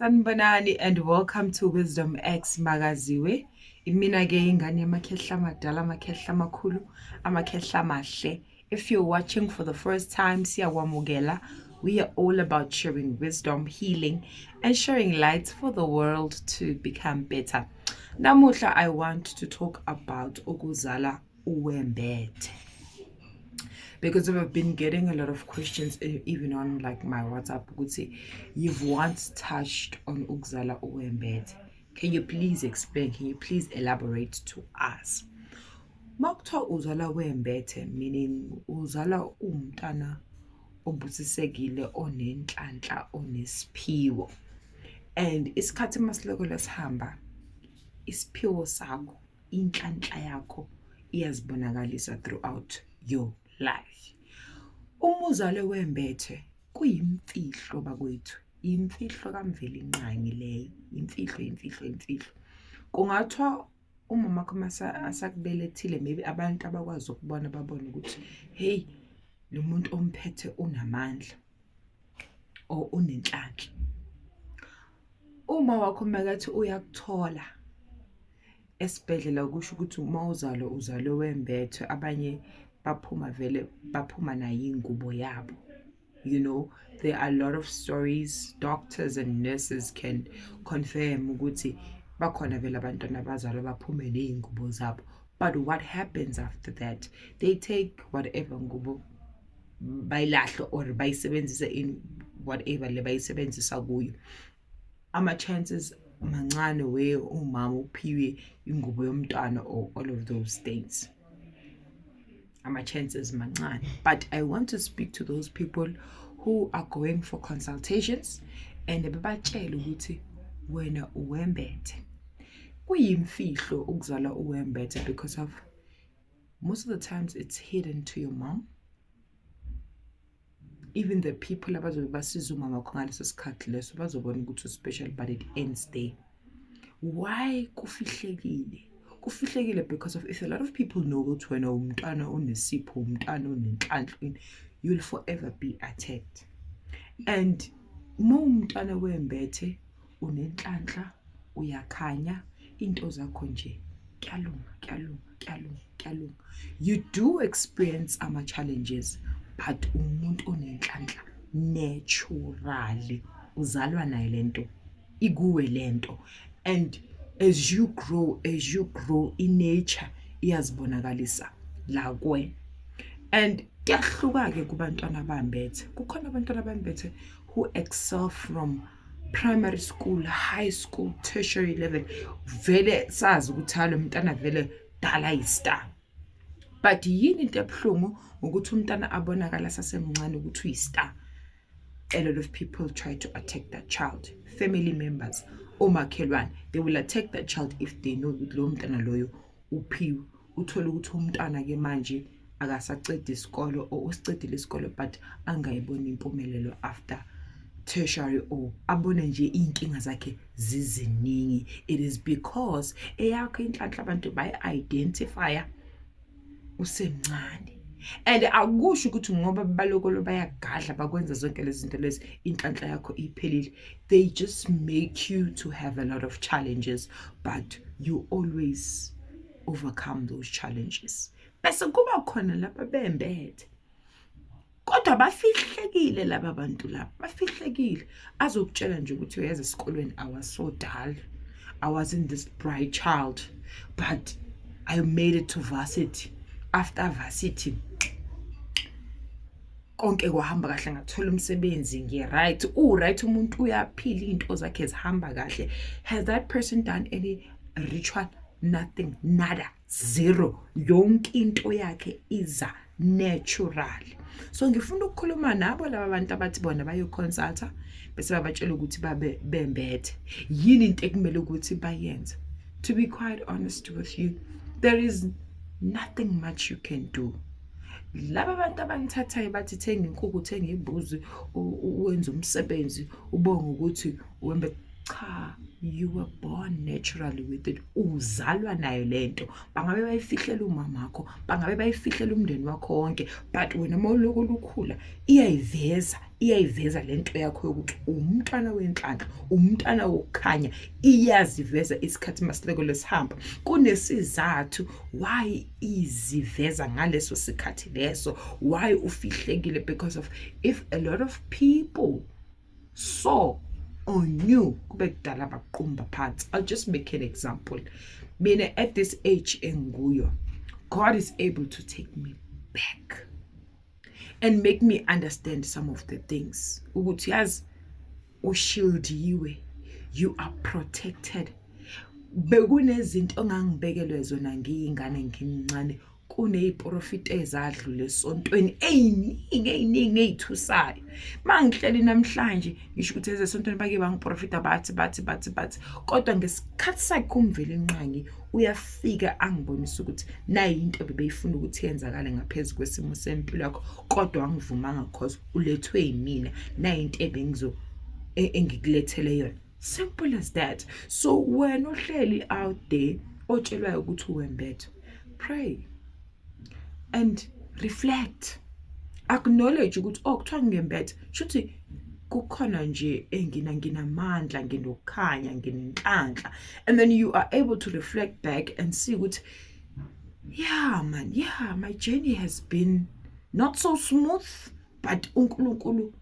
Sanibonani and welcome to Wisdom X Magaziwe. Imina ke ingane yamakhehla amadala, amakhehla amakhulu, amakhehla amahle. If you're watching for the first time, siyakwamukela. We are all about sharing wisdom, healing, and sharing light for the world to become better. Namuhla, I want to talk about ukuzala uwembethe. Because I've been getting a lot of questions, even on like my WhatsApp, would say, you've once touched on ukuzala uwembethe. Can you please explain? Can you please elaborate to us? Makuthiwa uzala uwembethe, meaning uzala umntana obusisekile, onenhlanhla, onesiphiwo. And isikhathi masiloko lesihamba, isiphiwo sakho, inhlanhla yakho iyazibonakalisa throughout your life. Umuzalo wembethe kuyimfihlo bakwethu, imfihlo kamveli inqangi leyo, imfihlo. Kungathiwa umama wakho asakubelethile, maybe abantu abakwazi ukubona babone ukuthi hey, lo muntu omphethe unamandla or unenhlanhla. Uma wakho makathi uyakuthola esibhedlela kusho ukuthi uma uzalo wembethe, abanye baphuma nayo ingubo yabo. You know, there are a lot of stories. Doctors and nurses can confirm ukuthi bakhona vele abantwana abazalwa baphume ney'ngubo zabo. But what happens after that? They take whatever ngubo bayilahle or bayisebenzise in whatever le bayisebenzisa kuyo. Ama-chances mancane where umama uphiwe ingubo yomntwana or all of those things. Ama-chances mancane. But I want to speak to those people who are going for consultations and bebatshela ukuthi wena uwembethe. Kuyimfihlo ukuzala uwembethe because of most of the times it's hidden to your mom. Even the people abazobe basiza umama wakho ngaleso sikhathi leso bazobona ukuthi special, but it ends there. Why kufihlekile? Kufihlekile because of, if a lot of people know ukuthi wena umntwana onesipho, umntwana onenhlanhla, you'll forever be attacked. And uma umntwana wembethe unenhlanhla, uyakhanya, into zakho nje kyalunga. You do experience challenges, but umuntu onenhlanhla naturally uzalwa nayo lento, iguwe lento. And as you grow in nature iyazibonakalisa la kuwena. And kuyahluka ke kubantwana abambethe. Kukhona abantwana abambethe who excel from primary school, high school, tertiary level. Vele sazi ukuthi halo mntana vele dala yistar. But yini into ebuhlungu ukuthi umntana abonakala sasemncane ukuthi uyistar. A lot of people try to attack that child. Family members, omakhelwane, they will attack that child if they know ukuthi lo mntana loyo uphiwe. Uthola ukuthi umntana ke manje akasaceda isikolo or usicedile isikolo but angayibona impumelelo after tertiary, or abone nje inkinga zakhe ziziningi. It is because eyakho inhlanhla abantu bayi-identifya usemncane. And akusho ukuthi ngoba balokolo bayagadla bakwenza zonke lezi zinto lezi inhlanhla yakho iphelile. They just make you to have a lot of challenges, but you always overcome those challenges. Bese kuba khona lapha bembethe, kodwa bafihlekile laba bantu laba, bafihlekile. Azokutshela nje ukuthi uyazi esikolweni I was so dull, I wasn't this bright child, but I made it to varsity. After varsity konke kwahamba kahle, ngathola umsebenzi, ngi-right. Right, umuntu uyaphila, into zakhe zihamba kahle. Has that person done any ritual? Nothing, nada, zero. Yonke into yakhe iza natural. So ngifuna ukukhuluma nabo laba bantu abathi bona bayoconsulta bese babatshela ukuthi babe bembethe. Yini into ekumele ukuthi bayenze? To be quite honest with you, there is nothing much you can do. Laba bantu abangithathayo bathi thenga inkukhu, thenga imbuzi, uwenza umsebenzi, ubonga ukuthi wembe. Cha, you were born naturally with it. Uzalwa nayo lento. Bangabe bayifihlela umamakho, bangabe bayifihlela umndeni wakho wonke, but wena mawuloko lukhula iyayiveza lento yakho yokuthi umntwana wenhlanhla, umntwana wokukhanya, iyaziveza isikhathi masileko lesihamba. Kunesizathu why iziveza ngaleso sikhathi leso, why ufihlekile, because of if a lot of people saw on you kube kudala baqumba phansi. I'll just make an example. Mina at this age enguyo, God is able to take me back and make me understand some of the things. Ukuthi yazi ushildiwe, you are protected. Bekunezinto ongangibekelwe zona ngiyingane ngimncane, kuneyiprofiti ezadlule esontweni eyiningi eyithusayo. Mangihleli namhlanje ngisho ukuthi ezesontweni bake bangiprofita bathi kodwa ngesikhathi sakhe umveli inqangi uyafika angibonisa ukuthi nayi into bebeyifuna ukuthi yenzakale ngaphezulu kwesimo sempilo yakho, kodwa angivumanga because ulethwe yimina, nayi into engikulethele yona. Simple as that. So wena ohleli out there otshelwayo ukuthi uwembethe, pray and reflect. Acknowledge ukuthi kuthiwa ngembethe shuthi kukhona nje nginamandla, nginokukhanya, nginenhlanhla. And then you are able to reflect back and see ukuthi my journey has been not so smooth, but uNkulunkulu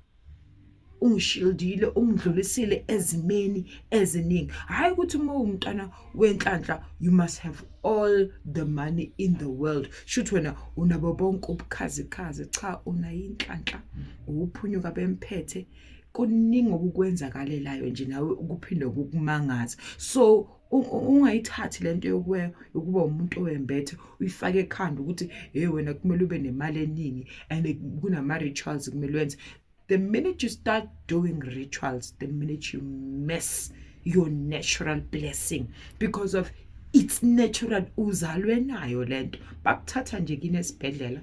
ungishildile, ungidlulisile ezimeni eziningi. Hayi ukuthi uma umntana wenhlanhla you must have all the money in the world. Shuthi wena unabo bonke ubukhazikhazi, cha, unayinhlanhla, uphunyuka bemphethe, kuningi okukwenzakalelayo nje nawe ukuphinde ukukumangaza. So ungayithathi lento yokuba umuntu owembethe uyifake ekhanda ukuthi wena kumele ube nemali eningi and kunama rituals kumele wenze. The minute you start doing rituals, the minute you miss your natural blessing, because of it's natural, uzalwe nayo lento. Bakuthatha nje kini esibhedlela.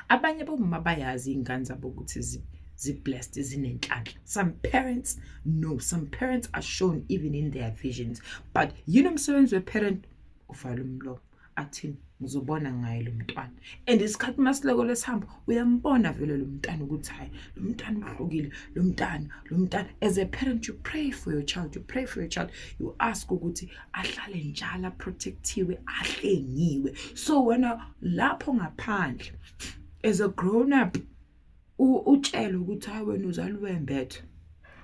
Abanye bomama bayazi ingane zabo ukuthi zi-blessed, zinenhlanhla. Some parents know, some parents are shown even in their visions. But umsebenzi weparent uvala umlomo athini ngizobona ngaye lo mntwana, and isikhathi masileko lesihamba uyambona vele lo mntwana ukuthi hayi lo mntwana uhlukile, lo mntwana. As a parent, you pray for your child, you ask ukuthi ahlale njalo protectiwe, ahlengiwe. So wena lapho ngaphandle as a grown up utshela ukuthi hayi wena uzalwe wembethe,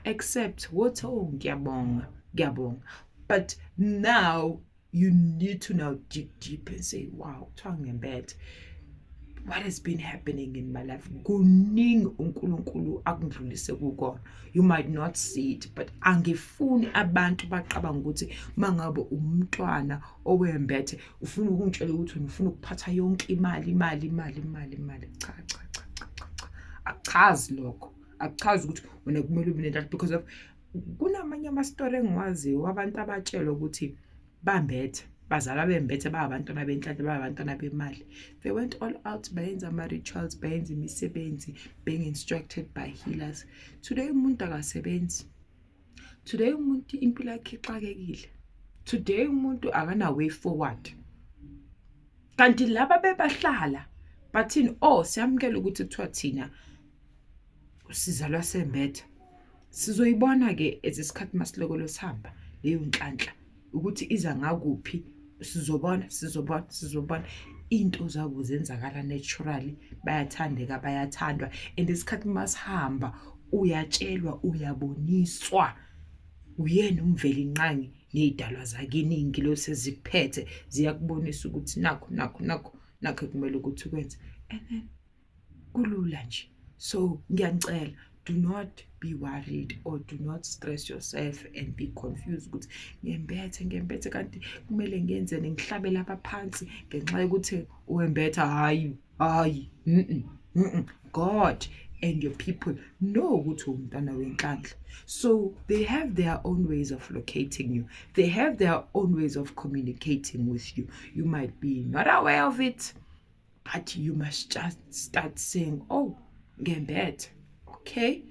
accept what ngiyabonga. But now you need to now dig deep and say, wow, what has been happening in my life? Kuningi uNkulunkulu akungidlulise kukona. You might not see it, but angifuni abantu baqabanga ukuthi mangabe umntwana owembethe ufuna ukungitshela ukuthi ufuna ukuphatha yonke imali. Cha. Akuchazi lokho. Akuchazi ukuthi wena kumele ube nenhlanhla, because of kunamanye ama-story engiwaziyo wabantu abatshelwa ukuthi bambethe, bazala bembethe, babantwana benhlanhla, babantwana bemali. They went all out, bayenza ama-rituals, bayenza imisebenzi, being instructed by healers. Today umuntu akasebenzi. Today umuntu impilo yakhe ixakekile. Today umuntu akana way forward. Kanti laba bebahlala bathini, siyamukela ukuthi kuthiwa thina sizalwa sembethe. Sizoyibona ke ezisikhathi masiloko losihamba leyo nhlanhla ukuthi iza ngakuphi. Sizobona into zabo zenzakala naturally, bayathandwa, and isikhathi masihamba uyatshelwa, uyaboniswa uyena umveli inqangi nezidalwa zakini ingilo sezikuphethe, ziyakubonisa ukuthi nakho kumele ukuthi ukwenze, and then kulula nje. So ngiyanicela, do not be worried or do not stress yourself and be confused ukuthi ngembethe kanti kumele ngenzeni, ngihlabela abaphansi ngenxa yokuthi uwembethe. Hayi. God and your people know ukuthi umntwana wenhlanhla. So they have their own ways of locating you. They have their own ways of communicating with you. You might be not aware of it, but you must just start saying, ngembethe. Okay?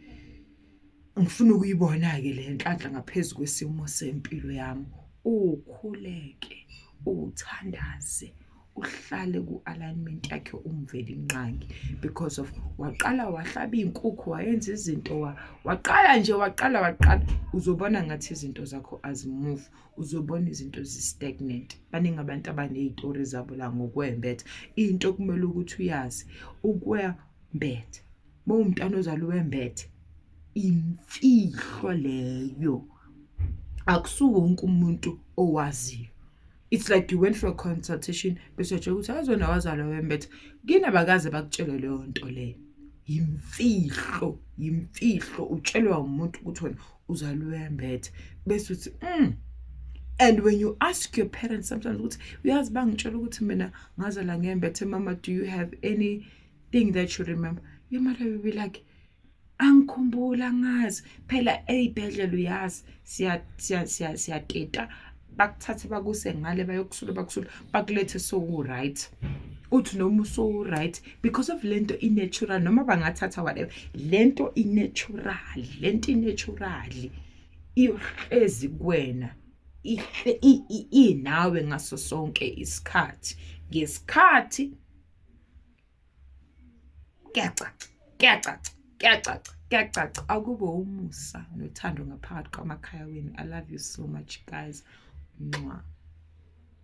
ngifuna ukuyibona-ke le nhlanhla ngaphezu kwesimo sempilo yami. Ukhuleke, uthandaze, uhlale ku-alignment yakhe umveli inqangi because of waqala wahlaba iy'nkukhu wayenza izinto waqala uzobona ngathi izinto zakho azimove, uzobona izinto zi-stagnant. Baningi abantu abaney'tori zabo la ngokwembetha. Into kumele ukuthi uyazi ukwembetha mawumntwana ozalwa uwembethe imfihlo leyo, akusuwo wonke umuntu owaziyo. It's like you went for a consultation bese uyatshelwa ukuthi azona wazalwa wembetha. Kini abakaze bakutshele leyo nto leyo. Yimfihlo utshelwa umuntu ukuthi wena uzalwa wembetha bese uthi And when you ask your parents sometimes ukuthi uyazi bangitshela ukuthi mina ngazala ngembethe, mama, do you have anything that you remember? Your mother will be like, angikhumbula ngazi phela ey'bhedlela uyazi siyateta bakuthathe bakuse ngale bayokusula bakulethe so-right. Uthi noma uso-right because of lento i-natural noma bangathatha whatever lento i-natural iyohlezi kuwena inawe ngaso sonke isikhathi. Ngesikhathi kuyacaca akube umusa nothando ngaphakathi kwamakhaya wenu. I love you so much guys. Mwah.